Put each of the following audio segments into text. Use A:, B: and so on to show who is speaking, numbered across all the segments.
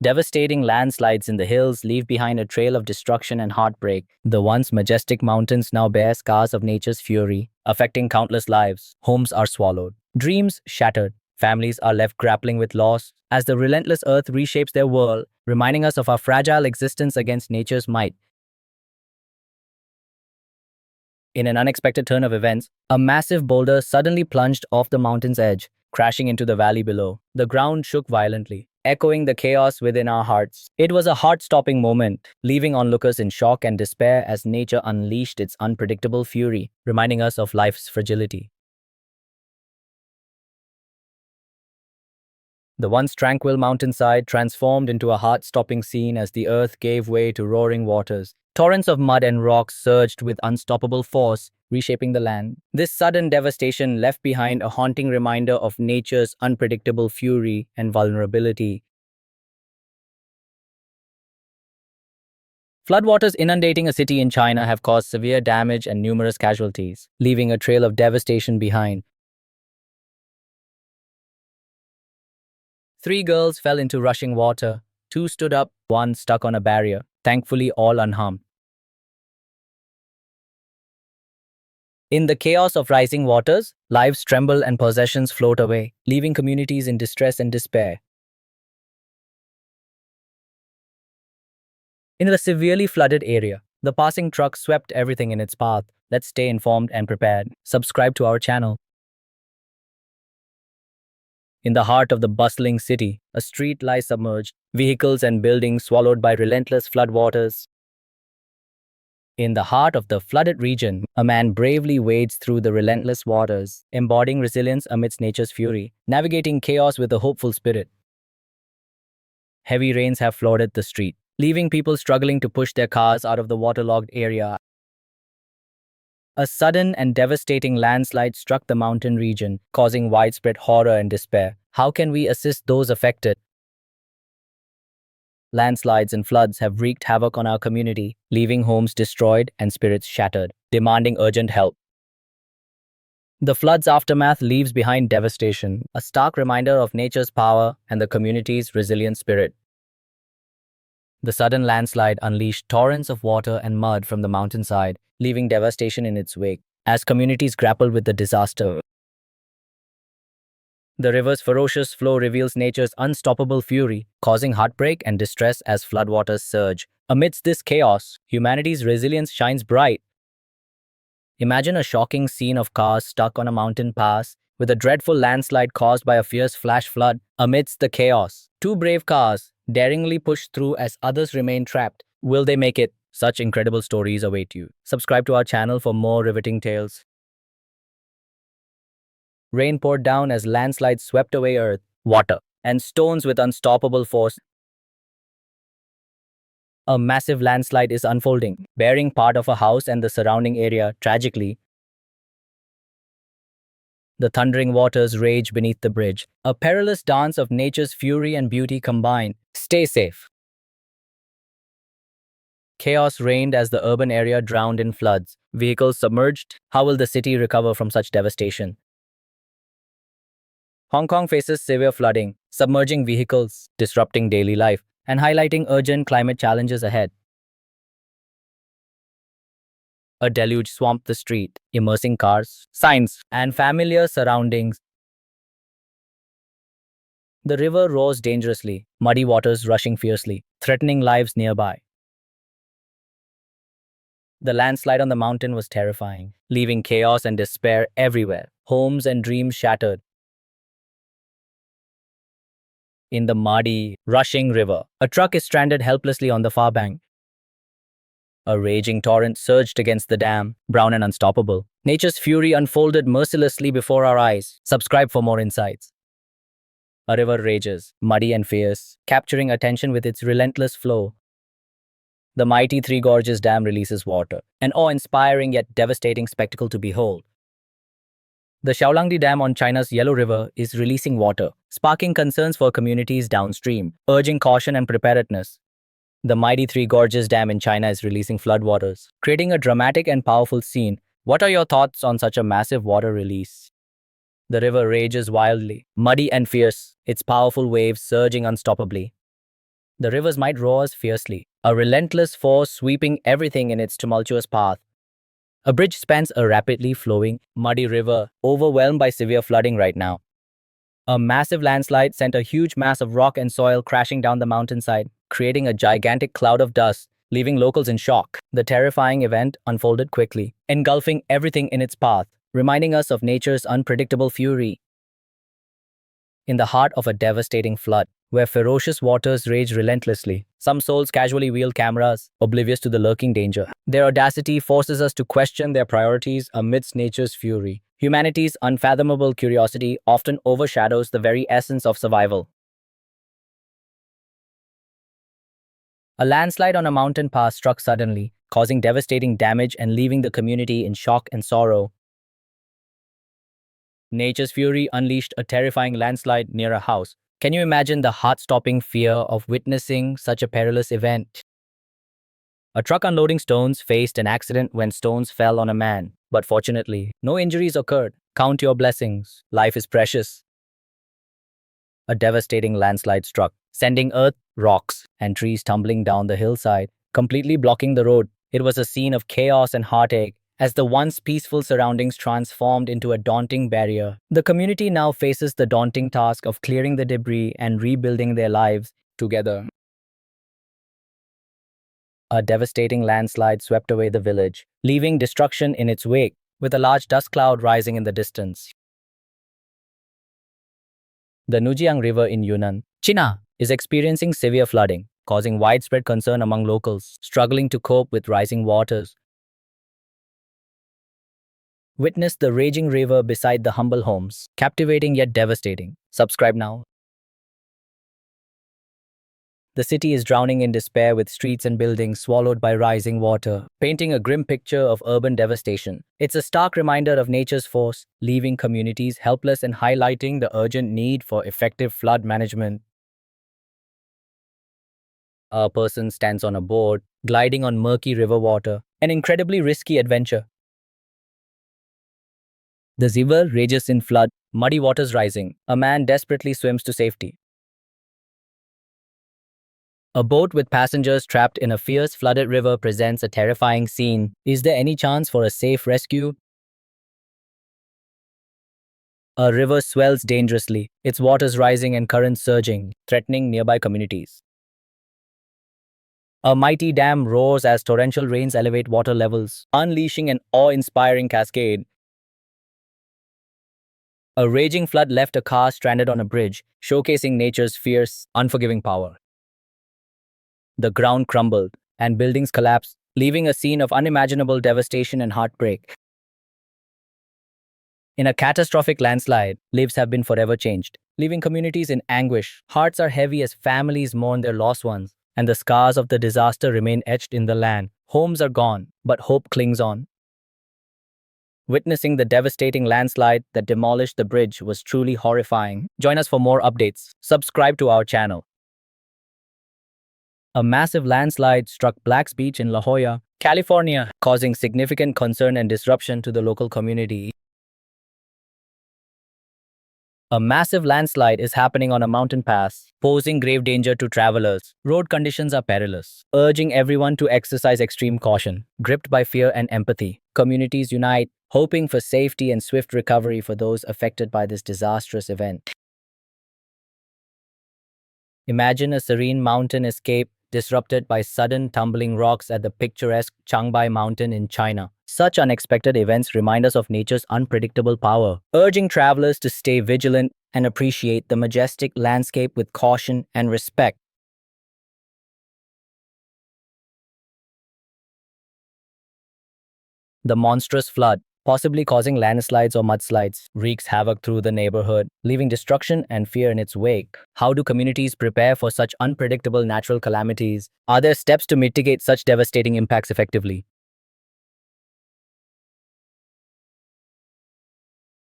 A: Devastating landslides in the hills leave behind a trail of destruction and heartbreak. The once majestic mountains now bear scars of nature's fury, affecting countless lives. Homes are swallowed, dreams shattered, families are left grappling with loss as the relentless earth reshapes their world, reminding us of our fragile existence against nature's might. In an unexpected turn of events, a massive boulder suddenly plunged off the mountain's edge, crashing into the valley below. The ground shook violently, echoing the chaos within our hearts. It was a heart-stopping moment, leaving onlookers in shock and despair as nature unleashed its unpredictable fury, reminding us of life's fragility. The once tranquil mountainside transformed into a heart-stopping scene as the earth gave way to roaring waters. Torrents of mud and rocks surged with unstoppable force, reshaping the land. This sudden devastation left behind a haunting reminder of nature's unpredictable fury and vulnerability. Floodwaters inundating a city in China have caused severe damage and numerous casualties, leaving a trail of devastation behind. 3 girls fell into rushing water. 2 stood up, 1 stuck on a barrier, thankfully all unharmed. In the chaos of rising waters, lives tremble and possessions float away, leaving communities in distress and despair. In a severely flooded area, the passing truck swept everything in its path. Let's stay informed and prepared. Subscribe to our channel. In the heart of the bustling city, a street lies submerged, vehicles and buildings swallowed by relentless floodwaters. In the heart of the flooded region, a man bravely wades through the relentless waters, embodying resilience amidst nature's fury, navigating chaos with a hopeful spirit. Heavy rains have flooded the street, leaving people struggling to push their cars out of the waterlogged area. A sudden and devastating landslide struck the mountain region, causing widespread horror and despair. How can we assist those affected? Landslides and floods have wreaked havoc on our community, leaving homes destroyed and spirits shattered, demanding urgent help. The flood's aftermath leaves behind devastation, a stark reminder of nature's power and the community's resilient spirit. The sudden landslide unleashed torrents of water and mud from the mountainside, leaving devastation in its wake. As communities grappled with the disaster, the river's ferocious flow reveals nature's unstoppable fury, causing heartbreak and distress as floodwaters surge. Amidst this chaos, humanity's resilience shines bright. Imagine a shocking scene of cars stuck on a mountain pass, with a dreadful landslide caused by a fierce flash flood. Amidst the chaos, 2 brave cars daringly push through as others remain trapped. Will they make it? Such incredible stories await you. Subscribe to our channel for more riveting tales. Rain poured down as landslides swept away earth, water, and stones with unstoppable force. A massive landslide is unfolding, burying part of a house and the surrounding area. Tragically, the thundering waters rage beneath the bridge, a perilous dance of nature's fury and beauty combined. Stay safe. Chaos reigned as the urban area drowned in floods, vehicles submerged. How will the city recover from such devastation? Hong Kong faces severe flooding, submerging vehicles, disrupting daily life, and highlighting urgent climate challenges ahead. A deluge swamped the street, immersing cars, signs, and familiar surroundings. The river rose dangerously, muddy waters rushing fiercely, threatening lives nearby. The landslide on the mountain was terrifying, leaving chaos and despair everywhere, homes and dreams shattered. In the muddy, rushing river, a truck is stranded helplessly on the far bank. A raging torrent surged against the dam, brown and unstoppable. Nature's fury unfolded mercilessly before our eyes. Subscribe for more insights. A river rages, muddy and fierce, capturing attention with its relentless flow. The mighty Three Gorges Dam releases water, an awe-inspiring yet devastating spectacle to behold. The Shaolangdi Dam on China's Yellow River is releasing water, sparking concerns for communities downstream, urging caution and preparedness. The mighty Three Gorges Dam in China is releasing floodwaters, creating a dramatic and powerful scene. What are your thoughts on such a massive water release? The river rages wildly, muddy and fierce, its powerful waves surging unstoppably. The rivers might roar fiercely, a relentless force sweeping everything in its tumultuous path. A bridge spans a rapidly flowing, muddy river, overwhelmed by severe flooding right now. A massive landslide sent a huge mass of rock and soil crashing down the mountainside, creating a gigantic cloud of dust, leaving locals in shock. The terrifying event unfolded quickly, engulfing everything in its path, reminding us of nature's unpredictable fury. In the heart of a devastating flood, where ferocious waters rage relentlessly, some souls casually wield cameras, oblivious to the lurking danger. Their audacity forces us to question their priorities amidst nature's fury. Humanity's unfathomable curiosity often overshadows the very essence of survival. A landslide on a mountain pass struck suddenly, causing devastating damage and leaving the community in shock and sorrow. Nature's fury unleashed a terrifying landslide near a house. Can you imagine the heart-stopping fear of witnessing such a perilous event? A truck unloading stones faced an accident when stones fell on a man, but fortunately, no injuries occurred. Count your blessings. Life is precious. A devastating landslide struck, sending earth, rocks, and trees tumbling down the hillside, completely blocking the road. It was a scene of chaos and heartache, as the once peaceful surroundings transformed into a daunting barrier. The community now faces the daunting task of clearing the debris and rebuilding their lives together. A devastating landslide swept away the village, leaving destruction in its wake, with a large dust cloud rising in the distance. The Nujiang River in Yunnan, China, is experiencing severe flooding, causing widespread concern among locals, struggling to cope with rising waters. Witness the raging river beside the humble homes, captivating yet devastating. Subscribe now. The city is drowning in despair with streets and buildings swallowed by rising water, painting a grim picture of urban devastation. It's a stark reminder of nature's force, leaving communities helpless and highlighting the urgent need for effective flood management. A person stands on a board, gliding on murky river water, an incredibly risky adventure. The river rages in flood, muddy waters rising. A man desperately swims to safety. A boat with passengers trapped in a fierce flooded river presents a terrifying scene. Is there any chance for a safe rescue? A river swells dangerously, its waters rising and currents surging, threatening nearby communities. A mighty dam roars as torrential rains elevate water levels, unleashing an awe-inspiring cascade. A raging flood left a car stranded on a bridge, showcasing nature's fierce, unforgiving power. The ground crumbled, and buildings collapsed, leaving a scene of unimaginable devastation and heartbreak. In a catastrophic landslide, lives have been forever changed, leaving communities in anguish. Hearts are heavy as families mourn their lost ones, and the scars of the disaster remain etched in the land. Homes are gone, but hope clings on. Witnessing the devastating landslide that demolished the bridge was truly horrifying. Join us for more updates. Subscribe to our channel. A massive landslide struck Black's Beach in La Jolla, California, causing significant concern and disruption to the local community. A massive landslide is happening on a mountain pass, posing grave danger to travelers. Road conditions are perilous, urging everyone to exercise extreme caution. Gripped by fear and empathy, communities unite, hoping for safety and swift recovery for those affected by this disastrous event. Imagine a serene mountain escape disrupted by sudden tumbling rocks at the picturesque Changbai Mountain in China. Such unexpected events remind us of nature's unpredictable power, urging travelers to stay vigilant and appreciate the majestic landscape with caution and respect. The monstrous flood, possibly causing landslides or mudslides, wreaks havoc through the neighborhood, leaving destruction and fear in its wake. How do communities prepare for such unpredictable natural calamities? Are there steps to mitigate such devastating impacts effectively?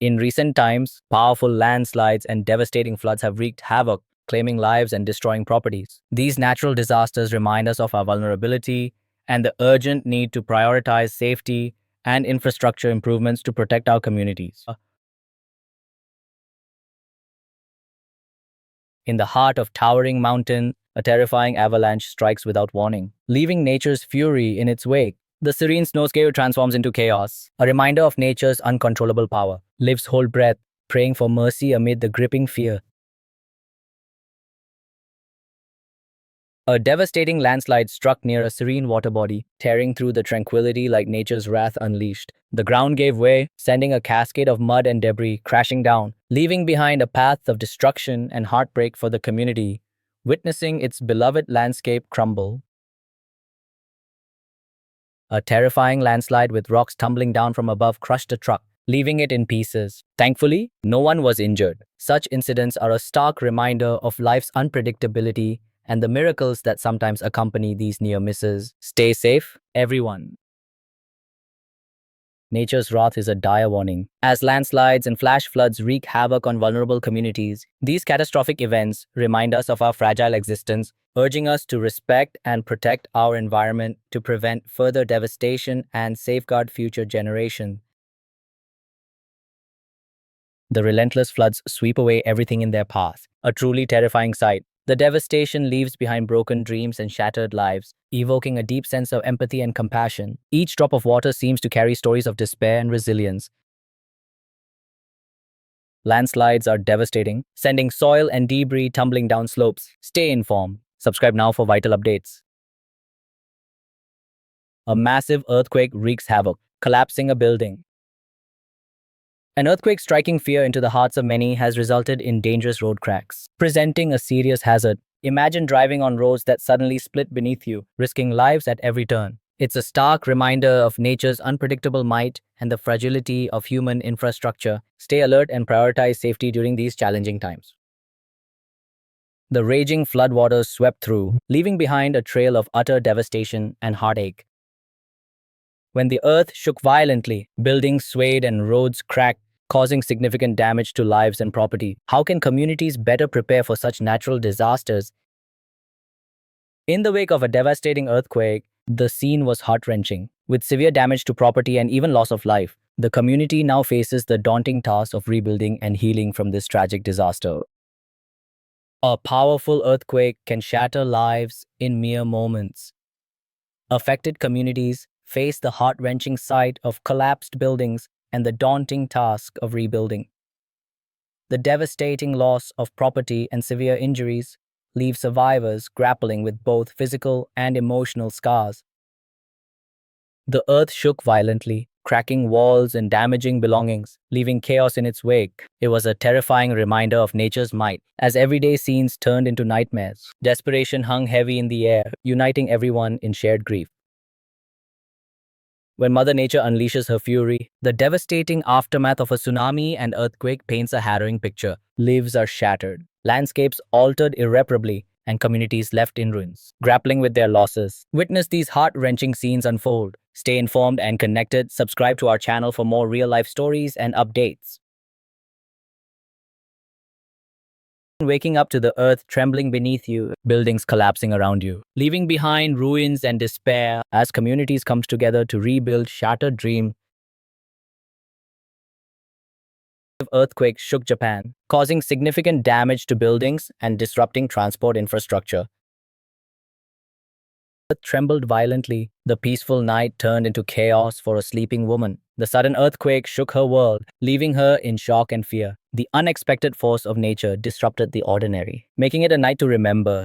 A: In recent times, powerful landslides and devastating floods have wreaked havoc, claiming lives and destroying properties. These natural disasters remind us of our vulnerability and the urgent need to prioritize safety and infrastructure improvements to protect our communities. In the heart of towering mountain, A terrifying avalanche strikes without warning, leaving nature's fury in its wake. The serene snowscape transforms into chaos, a reminder of nature's uncontrollable power. Lives hold breath, praying for mercy amid the gripping fear. A devastating landslide struck near a serene water body, tearing through the tranquility like nature's wrath unleashed. The ground gave way, sending a cascade of mud and debris crashing down, leaving behind a path of destruction and heartbreak for the community, witnessing its beloved landscape crumble. A terrifying landslide with rocks tumbling down from above crushed a truck, leaving it in pieces. Thankfully, no one was injured. Such incidents are a stark reminder of life's unpredictability and the miracles that sometimes accompany these near misses. Stay safe, everyone. Nature's wrath is a dire warning. As landslides and flash floods wreak havoc on vulnerable communities, these catastrophic events remind us of our fragile existence, urging us to respect and protect our environment to prevent further devastation and safeguard future generations. The relentless floods sweep away everything in their path, a truly terrifying sight. The devastation leaves behind broken dreams and shattered lives, evoking a deep sense of empathy and compassion. Each drop of water seems to carry stories of despair and resilience. Landslides are devastating, sending soil and debris tumbling down slopes. Stay informed. Subscribe now for vital updates. A massive earthquake wreaks havoc, collapsing a building. An earthquake striking fear into the hearts of many has resulted in dangerous road cracks, presenting a serious hazard. Imagine driving on roads that suddenly split beneath you, risking lives at every turn. It's a stark reminder of nature's unpredictable might and the fragility of human infrastructure. Stay alert and prioritize safety during these challenging times. The raging floodwaters swept through, leaving behind a trail of utter devastation and heartache. When the earth shook violently, buildings swayed and roads cracked, causing significant damage to lives and property. How can communities better prepare for such natural disasters? In the wake of a devastating earthquake, the scene was heart-wrenching. With severe damage to property and even loss of life, the community now faces the daunting task of rebuilding and healing from this tragic disaster. A powerful earthquake can shatter lives in mere moments. Affected communities face the heart-wrenching sight of collapsed buildings and the daunting task of rebuilding. The devastating loss of property and severe injuries leave survivors grappling with both physical and emotional scars. The earth shook violently, cracking walls and damaging belongings, leaving chaos in its wake. It was a terrifying reminder of nature's might, as everyday scenes turned into nightmares. Desperation hung heavy in the air, uniting everyone in shared grief. When Mother Nature unleashes her fury, the devastating aftermath of a tsunami and earthquake paints a harrowing picture. Lives are shattered, landscapes altered irreparably, and communities left in ruins, grappling with their losses. Witness these heart-wrenching scenes unfold. Stay informed and connected. Subscribe to our channel for more real-life stories and updates. Waking up to the earth trembling beneath you, buildings collapsing around you, leaving behind ruins and despair as communities come together to rebuild shattered dreams. Earthquake shook Japan, causing significant damage to buildings and disrupting transport infrastructure. The earth trembled violently. The peaceful night turned into chaos for a sleeping woman. The sudden earthquake shook her world, leaving her in shock and fear. The unexpected force of nature disrupted the ordinary, making it a night to remember.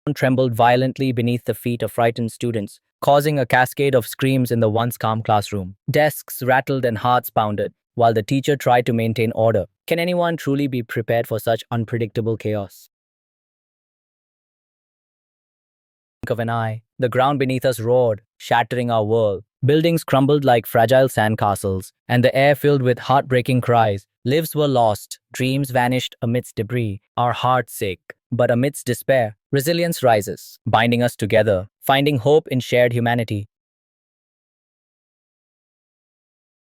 A: The ground trembled violently beneath the feet of frightened students, causing a cascade of screams in the once calm classroom. Desks rattled and hearts pounded, while the teacher tried to maintain order. Can anyone truly be prepared for such unpredictable chaos? Blink of an eye, the ground beneath us roared, shattering our world. Buildings crumbled like fragile sandcastles, and the air filled with heartbreaking cries. Lives were lost, dreams vanished amidst debris, our hearts sick. But amidst despair, resilience rises, binding us together, finding hope in shared humanity.